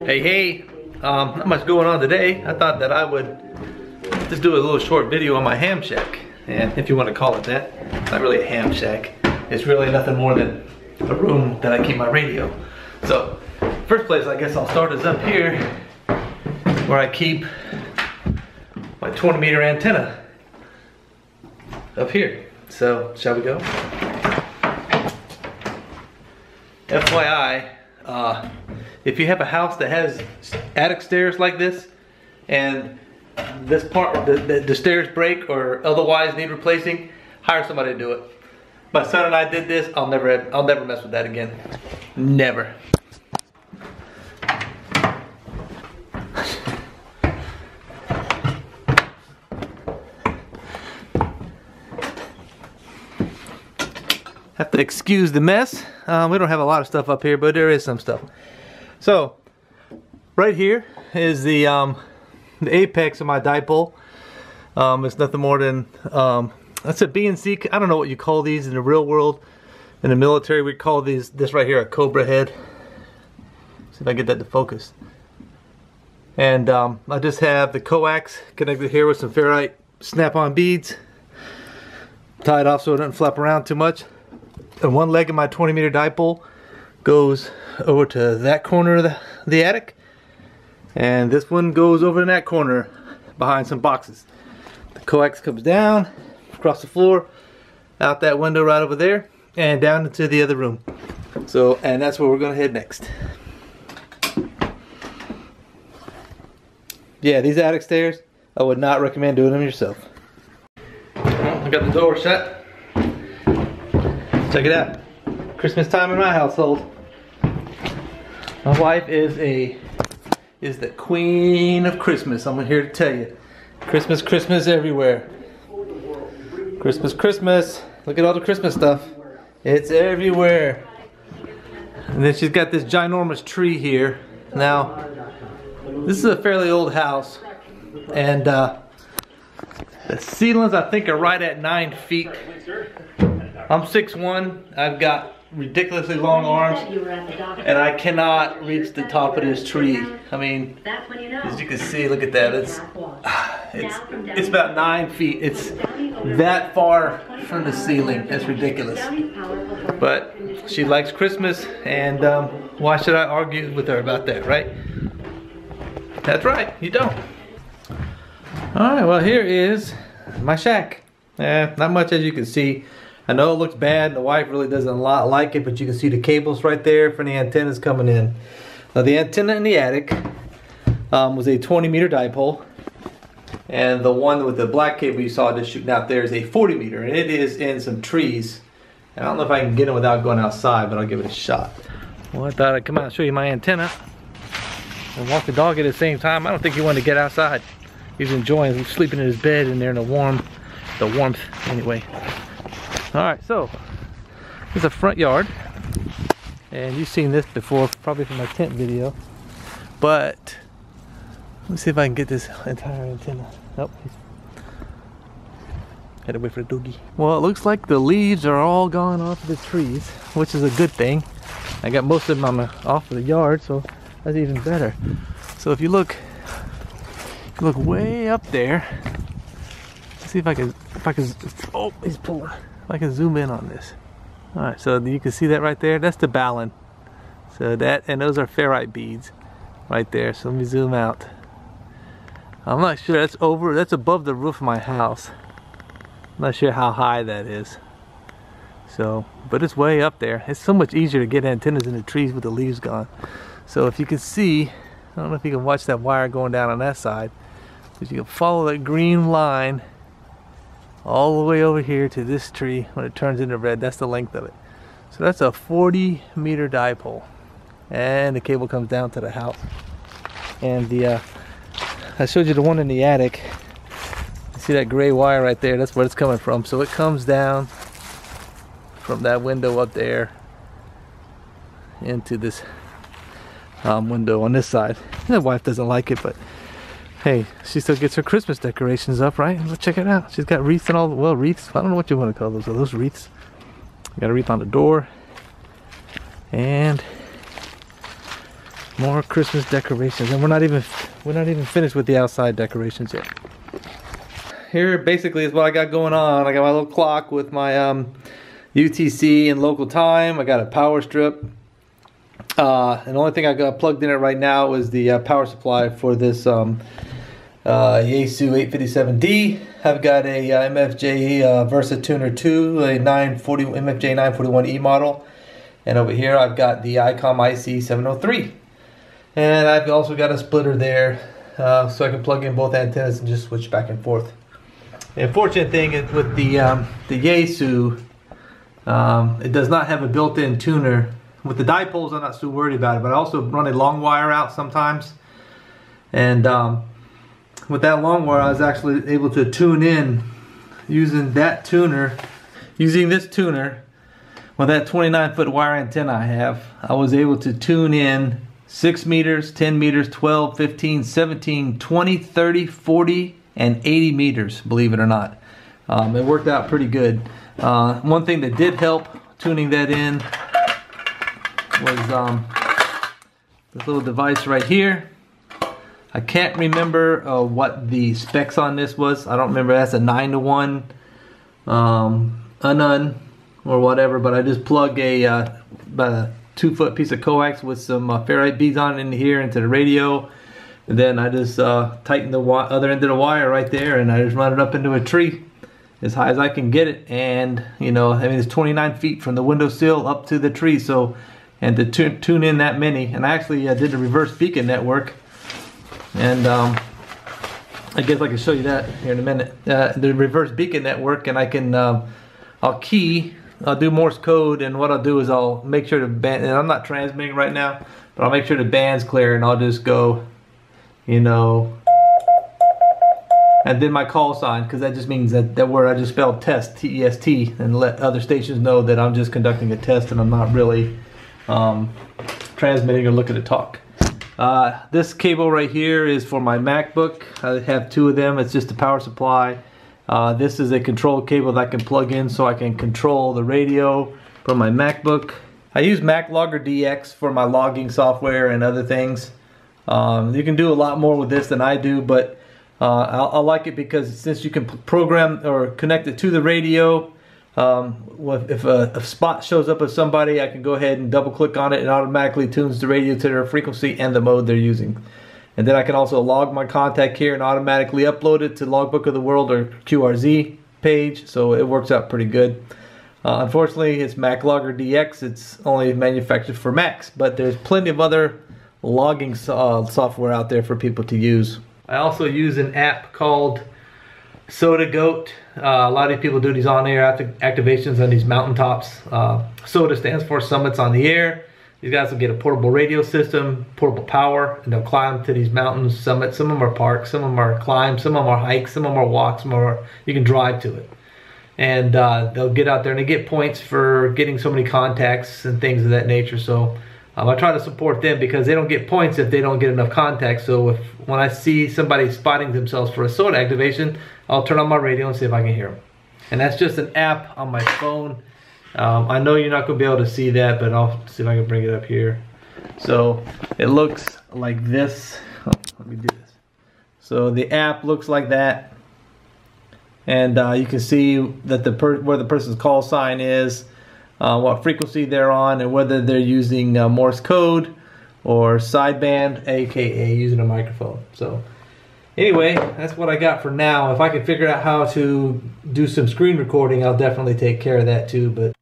Hey, not much going on today. I thought that I would just do a little short video on my ham shack. And if you want to call it that, it's not really a ham shack. It's really nothing more than a room that I keep my radio. So, first place I guess I'll start is up here, where I keep my 20-meter antenna. Up here. So, shall we go? FYI, if you have a house that has attic stairs like this, and this part, the stairs break or otherwise need replacing, hire somebody to do it. My son and I did this. I'll never mess with that again. Never. Have to excuse the mess. We don't have a lot of stuff up here, but there is some stuff. So, right here is the apex of my dipole. It's nothing more than that's a B&C. I don't know what you call these in the real world. In the military, we call this right here a Cobra Head. See if I get that to focus. And I just have the coax connected here with some ferrite snap-on beads, tied off so it doesn't flap around too much. And one leg of my 20-meter dipole goes over to that corner of the attic, and this one goes over in that corner behind some boxes. The coax comes down across the floor, out that window right over there, and down into the other room. So, and that's where we're gonna head next. Yeah, these attic stairs, I would not recommend doing them yourself. Well, I got the door shut. Check it out. Christmas time in my household. My wife is the queen of Christmas. I'm here to tell you. Christmas, Christmas everywhere. Christmas, Christmas. Look at all the Christmas stuff. It's everywhere. And then she's got this ginormous tree here. Now, this is a fairly old house. And the ceilings I think are right at 9 feet. I'm 6'1", I've got ridiculously long arms, and I cannot reach the top of this tree. I mean, as you can see, look at that, it's about 9 feet. It's that far from the ceiling. It's ridiculous. But she likes Christmas, and why should I argue with her about that, right? That's right, you don't. Alright, well here is my shack. Not much as you can see. I know it looks bad, the wife really doesn't like it, but you can see the cables right there for the antennas coming in. Now the antenna in the attic was a 20-meter dipole, and the one with the black cable you saw just shooting out there is a 40-meter, and it is in some trees. And I don't know if I can get it without going outside, but I'll give it a shot. Well, I thought I'd come out and show you my antenna and walk the dog at the same time. I don't think he wanted to get outside. He was enjoying sleeping in his bed in there in the warmth anyway. Alright, so there's a front yard, and you've seen this before, probably from my tent video, but let me see if I can get this entire antenna. Nope. Had to wait for the doogie. Well, it looks like the leaves are all gone off of the trees, which is a good thing. I got most of them off of the yard, so that's even better. So if you look way up there, let's see if I can, oh, he's pulling. If I can zoom in on this. Alright, so you can see that right there. That's the balun. So that, and those are ferrite beads right there. So let me zoom out. I'm not sure, that's above the roof of my house. I'm not sure how high that is. So, but it's way up there. It's so much easier to get antennas in the trees with the leaves gone. So if you can see, I don't know if you can watch that wire going down on that side, but you can follow that green line all the way over here to this tree. When it turns into red, that's the length of it. So that's a 40-meter dipole, and the cable comes down to the house. And the I showed you the one in the attic. You see that gray wire right there? That's where it's coming from. So it comes down from that window up there into this window on this side. My wife doesn't like it, but hey, she still gets her Christmas decorations up, right? Let's check it out. She's got wreaths and all, well, wreaths. I don't know what you want to call those. Are those wreaths? Got a wreath on the door. And More Christmas decorations, and we're not even finished with the outside decorations yet. Here basically is what I got going on. I got my little clock with my UTC and local time. I got a power strip. And the only thing I got plugged in it right now is the power supply for this Yaesu 857D. I've got a MFJ Versa Tuner 2, a MFJ 941E model. And over here I've got the ICOM IC 703. And I've also got a splitter there, so I can plug in both antennas and just switch back and forth. The unfortunate thing is with the Yaesu, it does not have a built-in tuner. With the dipoles, I'm not so worried about it, but I also run a long wire out sometimes. And with that long wire, I was actually able to tune in using that tuner, using this tuner with that 29-foot wire antenna I have. I was able to tune in 6 meters, 10 meters, 12, 15, 17, 20, 30, 40, and 80 meters, believe it or not. It worked out pretty good. One thing that did help tuning that in was this little device right here. I can't remember what the specs on this was. I don't remember. That's a 9-to-1 unun or whatever, but I just plug about a 2-foot piece of coax with some ferrite beads on in here into the radio, and then I just tighten the other end of the wire right there, and I just run it up into a tree as high as I can get it. And you know, I mean, it's 29 feet from the windowsill up to the tree, so, and to tune in that many. And I actually did the reverse beacon network, and I guess I can show you that here in a minute. The reverse beacon network, and I can I'll do Morse code, and what I'll do is I'll make sure the band, and I'm not transmitting right now, but I'll make sure the band's clear, and I'll just go, you know, and then my call sign, because that just means that word I just spelled test, T-E-S-T, and let other stations know that I'm just conducting a test and I'm not really transmitting or looking to talk. This cable right here is for my MacBook. I have 2 of them. It's just a power supply. This is a control cable that I can plug in so I can control the radio from my MacBook. I use MacLogger DX for my logging software and other things. You can do a lot more with this than I do, but I like it because since you can program or connect it to the radio, if a spot shows up with somebody, I can go ahead and double click on it and automatically tunes the radio to their frequency and the mode they're using. And then I can also log my contact here and automatically upload it to Logbook of the World or QRZ page, so it works out pretty good. Unfortunately, it's MacLogger DX. It's only manufactured for Macs, but there's plenty of other logging software out there for people to use. I also use an app called Soda Goat. A lot of people do these on-air activations on these mountaintops. SOTA stands for Summits on the Air. These guys will get a portable radio system, portable power, and they'll climb to these mountains, summits. Some of them are parks, some of them are climbs, some of them are hikes, some of them are walks, some of them are, you can drive to it. And they'll get out there and they get points for getting so many contacts and things of that nature. So I try to support them because they don't get points if they don't get enough contacts. So when I see somebody spotting themselves for a SOTA activation, I'll turn on my radio and see if I can hear them. And that's just an app on my phone. I know you're not going to be able to see that, but I'll see if I can bring it up here. So it looks like this. Oh, let me do this. So the app looks like that, and you can see that where the person's call sign is, what frequency they're on, and whether they're using Morse code or sideband, aka using a microphone. So anyway, that's what I got for now. If I can figure out how to do some screen recording, I'll definitely take care of that too. But